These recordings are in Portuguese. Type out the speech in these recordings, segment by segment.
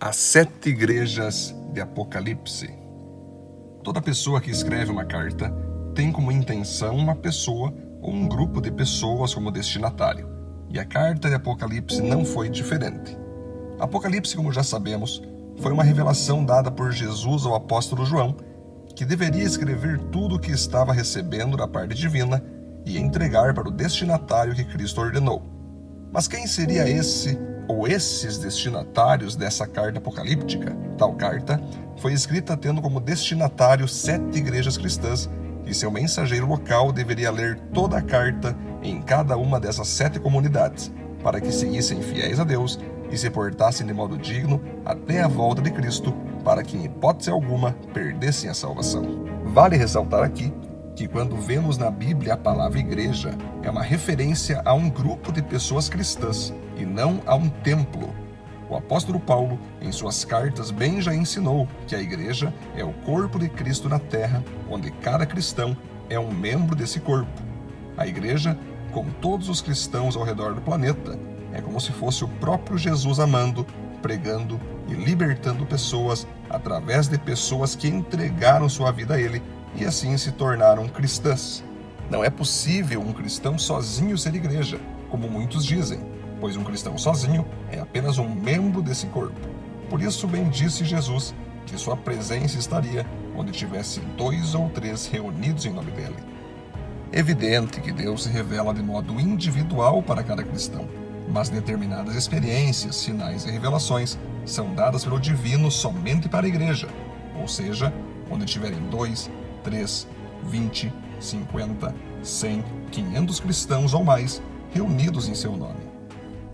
As 7 igrejas de Apocalipse. Toda pessoa que escreve uma carta tem como intenção uma pessoa ou um grupo de pessoas como destinatário. E a carta de Apocalipse não foi diferente. Apocalipse, como já sabemos, foi uma revelação dada por Jesus ao apóstolo João, que deveria escrever tudo o que estava recebendo da parte divina e entregar para o destinatário que Cristo ordenou. Mas quem seria esse ou esses destinatários dessa carta apocalíptica? Tal carta foi escrita tendo como destinatário 7 igrejas cristãs, e seu mensageiro local deveria ler toda a carta em cada uma dessas 7 comunidades, para que seguissem fiéis a Deus e se portassem de modo digno até a volta de Cristo, para que em hipótese alguma perdessem a salvação. Vale ressaltar aqui que quando vemos na Bíblia a palavra igreja, é uma referência a um grupo de pessoas cristãs e não a um templo. O apóstolo Paulo, em suas cartas, bem já ensinou que a igreja é o corpo de Cristo na terra, onde cada cristão é um membro desse corpo. A igreja, com todos os cristãos ao redor do planeta, é como se fosse o próprio Jesus amando, pregando e libertando pessoas através de pessoas que entregaram sua vida a Ele e assim se tornaram cristãs. Não é possível um cristão sozinho ser igreja, como muitos dizem, pois um cristão sozinho é apenas um membro desse corpo. Por isso bem disse Jesus que sua presença estaria onde tivesse 2 ou 3 reunidos em nome dele. É evidente que Deus se revela de modo individual para cada cristão, mas determinadas experiências, sinais e revelações são dadas pelo divino somente para a igreja, ou seja, onde tiverem 2, 3, 20, 50, 100, 500 cristãos ou mais reunidos em seu nome.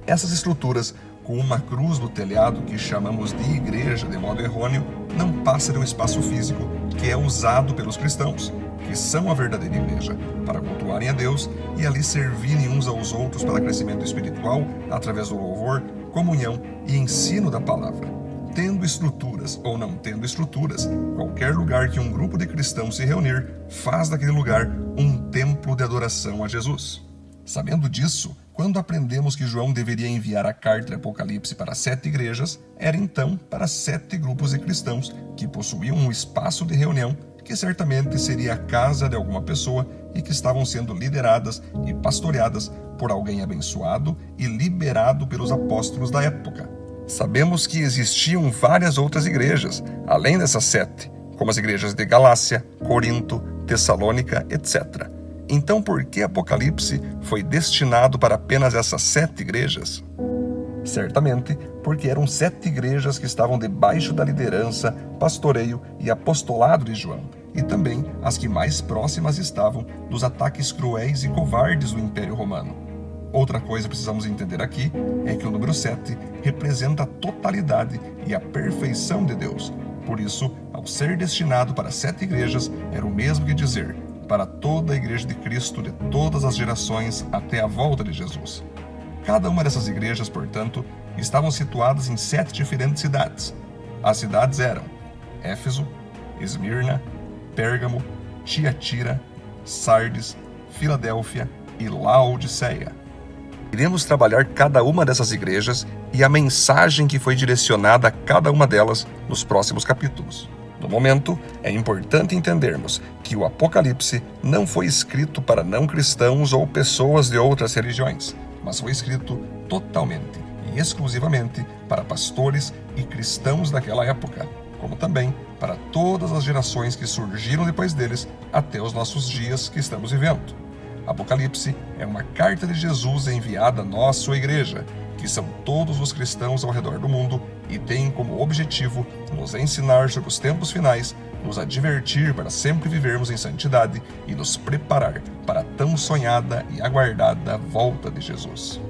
Essas estruturas, com uma cruz no telhado que chamamos de igreja de modo errôneo, não passa de um espaço físico que é usado pelos cristãos, que são a verdadeira igreja, para cultuarem a Deus e ali servirem uns aos outros para crescimento espiritual através do louvor, comunhão e ensino da palavra. Tendo estruturas ou não tendo estruturas, qualquer lugar que um grupo de cristãos se reunir faz daquele lugar um templo de adoração a Jesus. Sabendo disso, quando aprendemos que João deveria enviar a carta de Apocalipse para 7 igrejas, era então para 7 grupos de cristãos que possuíam um espaço de reunião que certamente seria a casa de alguma pessoa e que estavam sendo lideradas e pastoreadas por alguém abençoado e liberado pelos apóstolos da época. Sabemos que existiam várias outras igrejas, além dessas 7, como as igrejas de Galácia, Corinto, Tessalônica, etc. Então, por que Apocalipse foi destinado para apenas essas 7 igrejas? Certamente porque eram 7 igrejas que estavam debaixo da liderança, pastoreio e apostolado de João, e também as que mais próximas estavam dos ataques cruéis e covardes do Império Romano. Outra coisa que precisamos entender aqui é que o número 7 representa a totalidade e a perfeição de Deus. Por isso, ao ser destinado para 7 igrejas, era o mesmo que dizer para toda a igreja de Cristo de todas as gerações até a volta de Jesus. Cada uma dessas igrejas, portanto, estavam situadas em 7 diferentes cidades. As cidades eram Éfeso, Esmirna, Pérgamo, Tiatira, Sardes, Filadélfia e Laodiceia. Iremos trabalhar cada uma dessas igrejas e a mensagem que foi direcionada a cada uma delas nos próximos capítulos. No momento, é importante entendermos que o Apocalipse não foi escrito para não cristãos ou pessoas de outras religiões, mas foi escrito totalmente e exclusivamente para pastores e cristãos daquela época, como também para todas as gerações que surgiram depois deles até os nossos dias que estamos vivendo. Apocalipse é uma carta de Jesus enviada a nós, sua igreja, que são todos os cristãos ao redor do mundo e tem como objetivo nos ensinar sobre os tempos finais, nos advertir para sempre vivermos em santidade e nos preparar para a tão sonhada e aguardada volta de Jesus.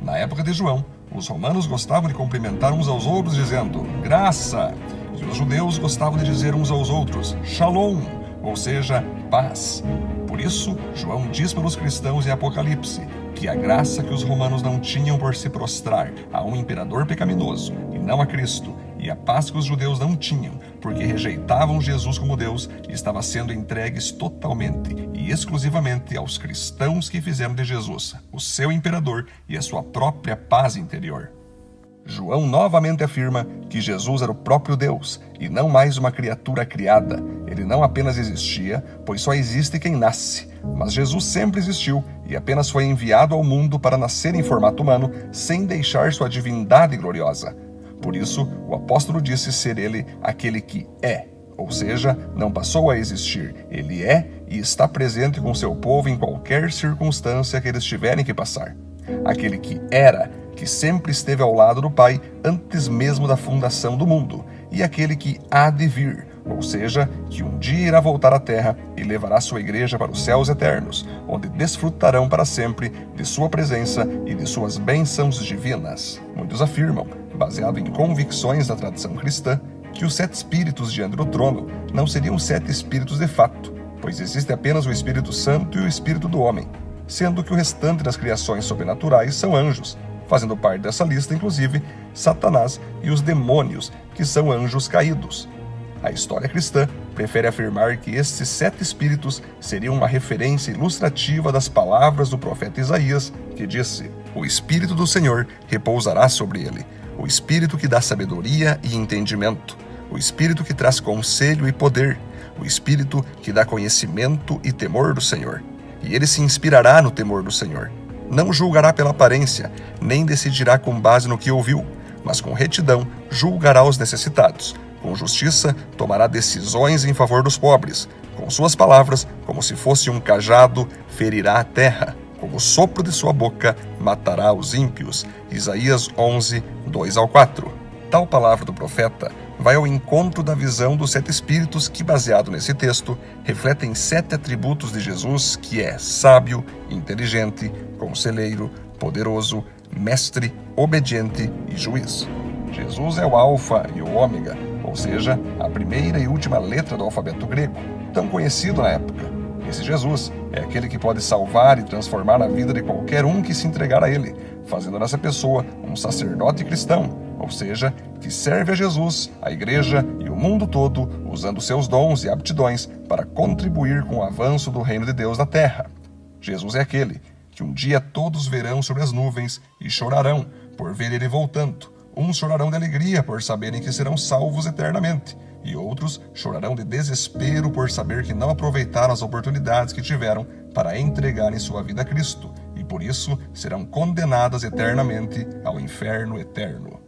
Na época de João, os romanos gostavam de cumprimentar uns aos outros dizendo graça, e os judeus gostavam de dizer uns aos outros shalom, ou seja, paz. Por isso, João diz para os cristãos em Apocalipse que a graça que os romanos não tinham por se prostrar a um imperador pecaminoso e não a Cristo, e a paz que os judeus não tinham porque rejeitavam Jesus como Deus, estava sendo entregues totalmente e exclusivamente aos cristãos que fizeram de Jesus o seu imperador e a sua própria paz interior. João novamente afirma que Jesus era o próprio Deus e não mais uma criatura criada. Ele não apenas existia, pois só existe quem nasce, mas Jesus sempre existiu e apenas foi enviado ao mundo para nascer em formato humano sem deixar sua divindade gloriosa. Por isso, o apóstolo disse ser ele aquele que é, ou seja, não passou a existir. Ele é e está presente com seu povo em qualquer circunstância que eles tiverem que passar. Aquele que era, que sempre esteve ao lado do Pai antes mesmo da fundação do mundo, e aquele que há de vir, ou seja, que um dia irá voltar à terra e levará sua igreja para os céus eternos, onde desfrutarão para sempre de sua presença e de suas bênçãos divinas. Muitos afirmam, baseado em convicções da tradição cristã, que os 7 espíritos diante do trono não seriam 7 espíritos de fato, pois existe apenas o Espírito Santo e o Espírito do homem, sendo que o restante das criações sobrenaturais são anjos, fazendo parte dessa lista, inclusive, Satanás e os demônios, que são anjos caídos. A história cristã prefere afirmar que estes 7 espíritos seriam uma referência ilustrativa das palavras do profeta Isaías, que disse: "O Espírito do Senhor repousará sobre ele, o Espírito que dá sabedoria e entendimento, o Espírito que traz conselho e poder, o Espírito que dá conhecimento e temor do Senhor. E ele se inspirará no temor do Senhor. Não julgará pela aparência, nem decidirá com base no que ouviu, mas com retidão julgará os necessitados. Com justiça tomará decisões em favor dos pobres. Com suas palavras, como se fosse um cajado, ferirá a terra. Com o sopro de sua boca, matará os ímpios." Isaías 11, 2-4. Tal palavra do profeta vai ao encontro da visão dos 7 espíritos que, baseado nesse texto, refletem 7 atributos de Jesus, que é sábio, inteligente, conselheiro, poderoso, mestre, obediente e juiz. Jesus é o alfa e o ômega, ou seja, a primeira e última letra do alfabeto grego, tão conhecido na época. Esse Jesus é aquele que pode salvar e transformar a vida de qualquer um que se entregar a ele, fazendo dessa pessoa um sacerdote cristão, ou seja, que serve a Jesus, a igreja e o mundo todo, usando seus dons e aptidões para contribuir com o avanço do reino de Deus na terra. Jesus é aquele que um dia todos verão sobre as nuvens e chorarão por ver ele voltando. Uns chorarão de alegria por saberem que serão salvos eternamente, e outros chorarão de desespero por saber que não aproveitaram as oportunidades que tiveram para entregarem sua vida a Cristo, e por isso serão condenadas eternamente ao inferno eterno.